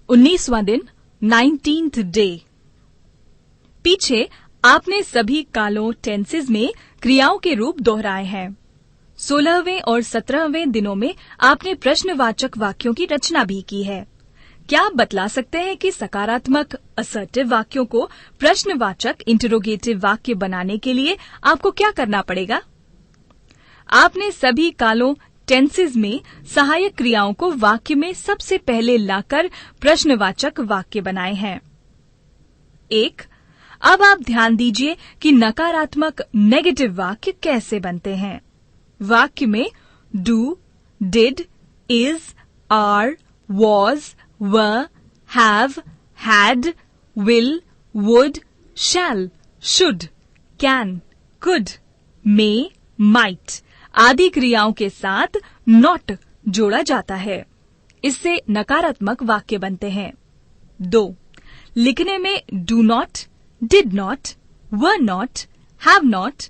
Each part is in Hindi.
19वां दिन 19th डे। पीछे आपने सभी कालों टेंसेस में क्रियाओं के रूप दोहराए हैं। 16वें और 17वें दिनों में आपने प्रश्नवाचक वाक्यों की रचना भी की है। क्या आप बतला सकते हैं कि सकारात्मक असर्टिव वाक्यों को प्रश्नवाचक इंटरोगेटिव वाक्य बनाने के लिए आपको क्या करना पड़ेगा? आपने सभी कालों टेंसेस में सहायक क्रियाओं को वाक्य में सबसे पहले लाकर प्रश्नवाचक वाक्य बनाए हैं। 1. अब आप ध्यान दीजिए कि नकारात्मक नेगेटिव वाक्य कैसे बनते हैं। वाक्य में do, did, is, are, was, were, have, had, will, would, shall, should, can, could, may, might आदि क्रियाओं के साथ नॉट जोड़ा जाता है। इससे नकारात्मक वाक्य बनते हैं। 2. लिखने में do not, did not, were not, have not,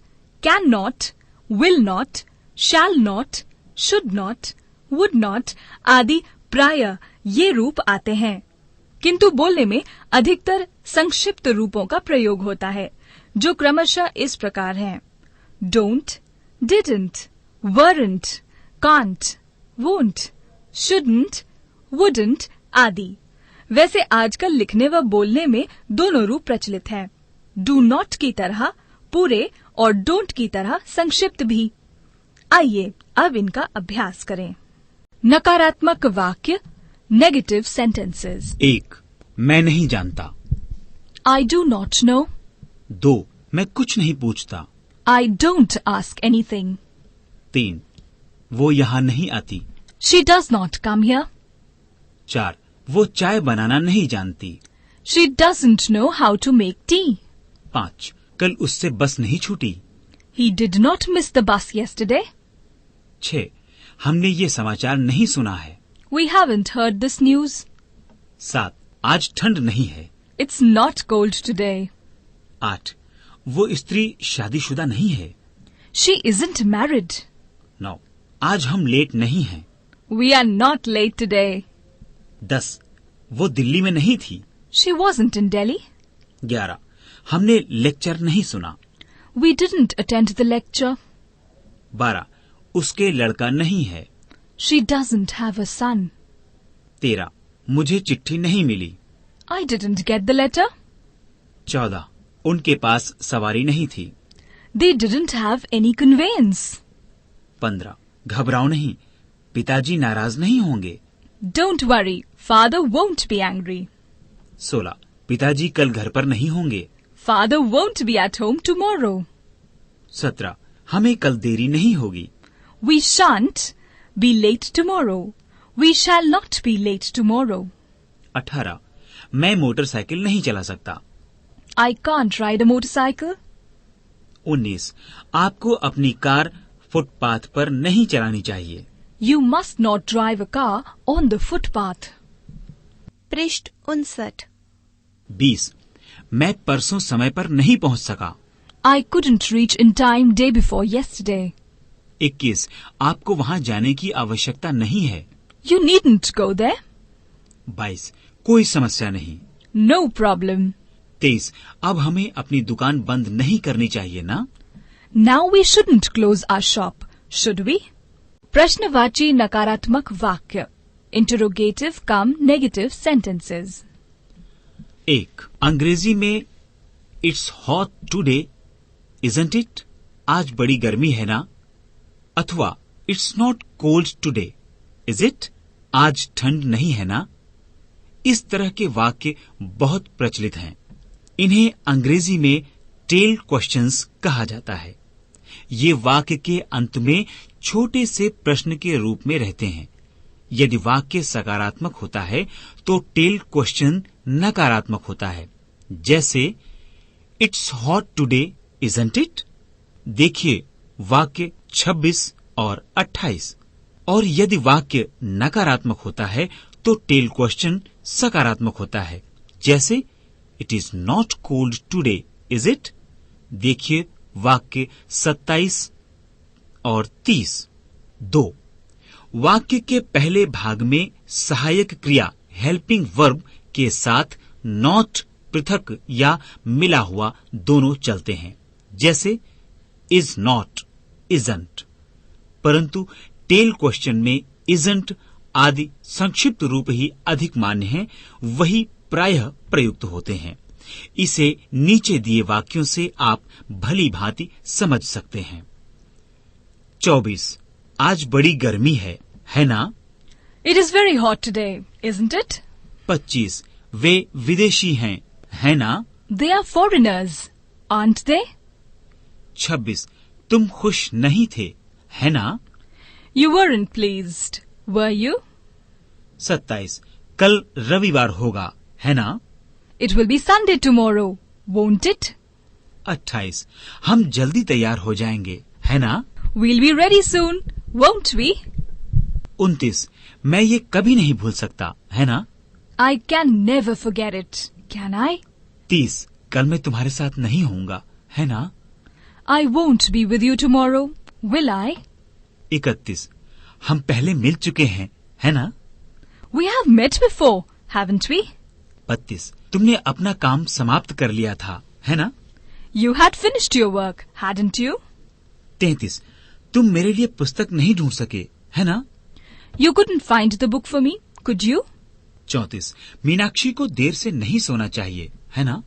can not, will not, shall not, should not, would not आदि प्रायः ये रूप आते हैं, किंतु बोलने में अधिकतर संक्षिप्त रूपों का प्रयोग होता है, जो क्रमशः इस प्रकार हैं: don't, didn't, weren't, can't, won't, shouldn't, wouldn't आदि। वैसे आजकल लिखने व बोलने में दोनों रूप प्रचलित हैं, डू नॉट की तरह पूरे और डोंट की तरह संक्षिप्त भी। आइए अब इनका अभ्यास करें। नकारात्मक वाक्य नेगेटिव सेंटेंसेस। 1. मैं नहीं जानता। I do not know. 2. मैं कुछ नहीं पूछता। I don't ask anything. 3. वो यहाँ नहीं आती। She does not come here. 4. वो चाय बनाना नहीं जानती। She doesn't know how to make tea. 5. कल उससे बस नहीं छूटी। He did not miss the bus yesterday. 6. हमने ये समाचार नहीं सुना है। We haven't heard this news. 7. आज ठंड नहीं है। It's not cold today. 8. वो स्त्री शादीशुदा नहीं है। She isn't married. 9. आज हम लेट नहीं हैं। We are not late today. 10. वो दिल्ली में नहीं थी। She wasn't in Delhi. 11. हमने लेक्चर नहीं सुना। We didn't attend the lecture. 12. उसके लड़का नहीं है। She doesn't have a son. 13. मुझे चिट्ठी नहीं मिली। I didn't get the letter. 14. उनके पास सवारी नहीं थी। They didn't have any conveyance. 15. घबराओ नहीं, पिताजी नाराज नहीं होंगे। Don't worry, father won't be angry. 16. पिताजी कल घर पर नहीं होंगे। Father won't be at home tomorrow. 17. हमें कल देरी नहीं होगी। We shan't be late tomorrow. We shall not be late tomorrow. 18. मैं मोटरसाइकिल नहीं चला सकता। I can't ride a motorcycle. 19. आपको अपनी कार फुटपाथ पर नहीं चलानी चाहिए। You must not drive a car on the footpath. पृष्ठ 59। 20. मैं परसों समय पर नहीं पहुंच सका। I couldn't reach in time day before yesterday. 21. आपको वहां जाने की आवश्यकता नहीं है। You needn't go there. 22. कोई समस्या नहीं। No problem. 23. अब हमें अपनी दुकान बंद नहीं करनी चाहिए ना? Now we shouldn't close our shop, should we? प्रश्नवाची नकारात्मक वाक्य इंटरोगेटिव कम नेगेटिव सेंटेंसेस। 1. अंग्रेजी में it's hot today, isn't it? आज बड़ी गर्मी है ना? अथवा it's not cold today, is it? आज ठंड नहीं है ना? इस तरह के वाक्य बहुत प्रचलित हैं। इन्हें अंग्रेजी में टेल क्वेश्चंस कहा जाता है। ये वाक्य के अंत में छोटे से प्रश्न के रूप में रहते हैं। यदि वाक्य सकारात्मक होता है तो टेल क्वेश्चन नकारात्मक होता है, जैसे it's hot today, isn't it? देखिए वाक्य 26 और 28। और यदि वाक्य नकारात्मक होता है तो टेल क्वेश्चन सकारात्मक होता है, जैसे it is not cold today, is it? देखिए वाक्य 27 और 30। 2. वाक्य के पहले भाग में सहायक क्रिया हेल्पिंग वर्ब के साथ नॉट पृथक या मिला हुआ दोनों चलते हैं, जैसे इज नॉट, इजंट। परंतु टेल क्वेश्चन में इजंट आदि संक्षिप्त रूप ही अधिक मान्य हैं, वही प्रायः प्रयुक्त होते हैं। इसे नीचे दिए वाक्यों से आप भली भांति समझ सकते हैं। 24. आज बड़ी गर्मी है ना? It is very hot today, isn't it? 25. वे विदेशी हैं, है ना? They are foreigners, aren't they? 26. तुम खुश नहीं थे, है ना? You weren't pleased, were you? 27. कल रविवार होगा, है ना? It will be Sunday tomorrow, won't it? 28. हम जल्दी तैयार हो जाएंगे, है ना? We'll be ready soon, won't we? 29. मैं ये कभी नहीं भूल सकता, है ना? I can never forget it, can I? 30. कल मैं तुम्हारे साथ नहीं होऊंगा, है ना? I won't be with you tomorrow, will I? 31. हम पहले मिल चुके हैं, है ना? We have met before, haven't we? 32. तुमने अपना काम समाप्त कर लिया था, है ना? You had finished your work, hadn't you? 33. तुम मेरे लिए पुस्तक नहीं ढूंढ सके, है ना? You couldn't find the book for me, could you? 34. Meenakshi को देर से नहीं सोना चाहिए, है ना?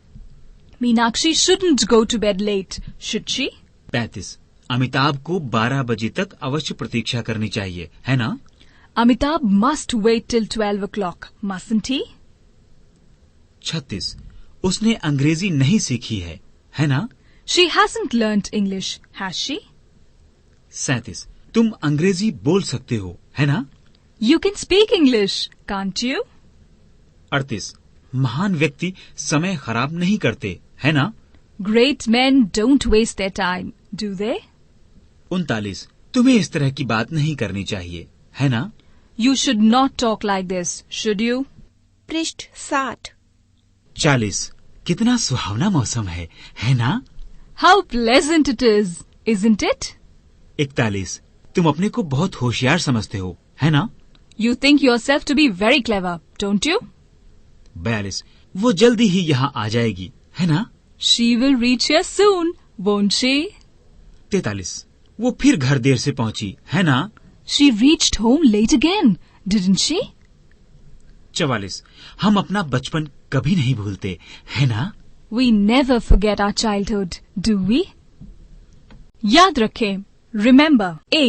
Meenakshi shouldn't go to bed late, should she? 35. Amitabh को 12 बजे तक अवश्य प्रतीक्षा करनी चाहिए, है ना? Amitabh must wait till 12 o'clock, mustn't he? 36. उसने अंग्रेजी नहीं सीखी है ना? She hasn't learnt English, has she? 37. तुम अंग्रेजी बोल सकते हो, है ना? You can speak English, can't you? 38. महान व्यक्ति समय खराब नहीं करते, है ना? Great men don't waste their time, do they? 39. तुम्हें इस तरह की बात नहीं करनी चाहिए, है ना? You should not talk like this, should you? पृष्ठ 60. 40. कितना सुहावना मौसम है ना? How pleasant it is, isn't it? 41. तुम अपने को बहुत होशियार समझते हो, है ना? You think yourself to be very clever, don't you? 42. वो जल्दी ही यहाँ आ जाएगी, है ना? She will reach here soon, won't she? 43. वो फिर घर देर से पहुंची, है ना? She reached home late again, didn't she? 44. हम अपना बचपन कभी नहीं भूलते, है ना? We never forget our childhood, do we? याद रखें, remember. A.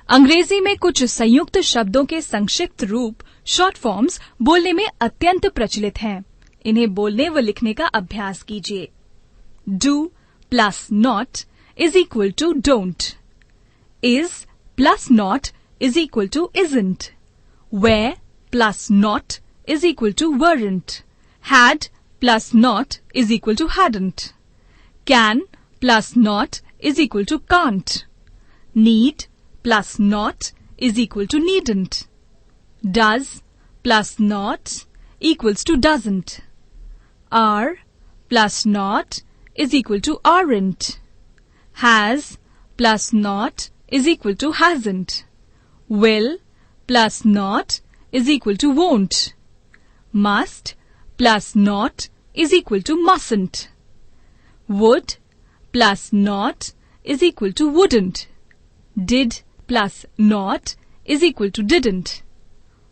अंग्रेजी में कुछ संयुक्त शब्दों के संक्षिप्त रूप शॉर्ट फॉर्म्स बोलने में अत्यंत प्रचलित हैं। इन्हें बोलने व लिखने का अभ्यास कीजिए। Do plus not is equal to don't. Is plus not is equal to isn't. Were plus not is equal to weren't. Had plus not is equal to hadn't. Can plus not is equal to can't. Need plus not is equal to needn't. Does plus not equals to doesn't. Are plus not is equal to aren't. Has plus not is equal to hasn't. Will plus not is equal to won't. Must plus not is equal to mustn't. Would plus not is equal to wouldn't. Did plus not is equal to didn't.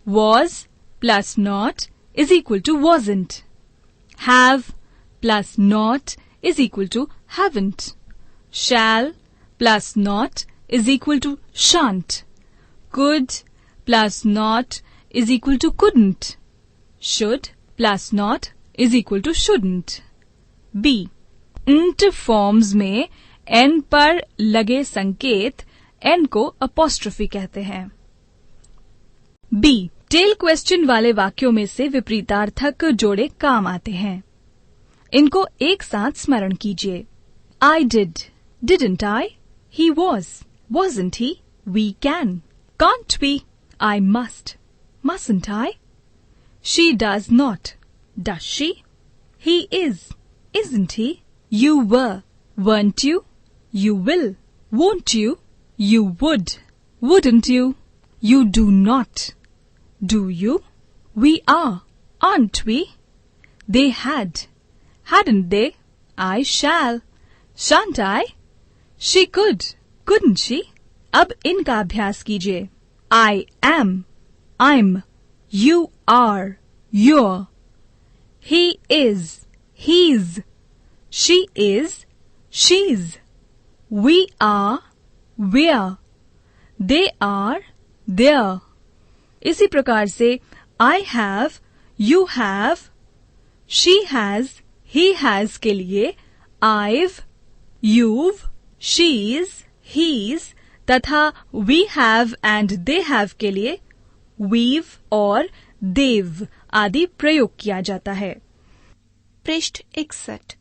Was plus not is equal to wasn't. Have plus not is equal to haven't. Shall plus not is equal to shan't. Could plus not is equal to couldn't. Should plus not is equal to shouldn't. B. int forms में n पर लगे संकेत n को अपॉस्ट्रोफी कहते हैं। B. टेल क्वेश्चन वाले वाक्यों में से विपरीतार्थक जोड़े काम आते हैं। इनको एक साथ स्मरण कीजिए। I did, didn't I? He was, wasn't he? We can, can't we? I must, mustn't I? She does not, does she? He is, isn't he? You were, weren't you? You will, won't you? You would, wouldn't you? You do not, do you? We are, aren't we? They had, hadn't they? I shall, shan't I? She could, couldn't she? अब इनका अभ्यास कीजिए. I am, I'm. You are, you're. He is, he's. She is, she's. We are, we're. They are, they're. इसी प्रकार से I have, you have, she has, he has के लिए I've, you've, she's, he's तथा we have and they have के लिए we've और they've आदि प्रयोग किया जाता है. पृष्ठ 61.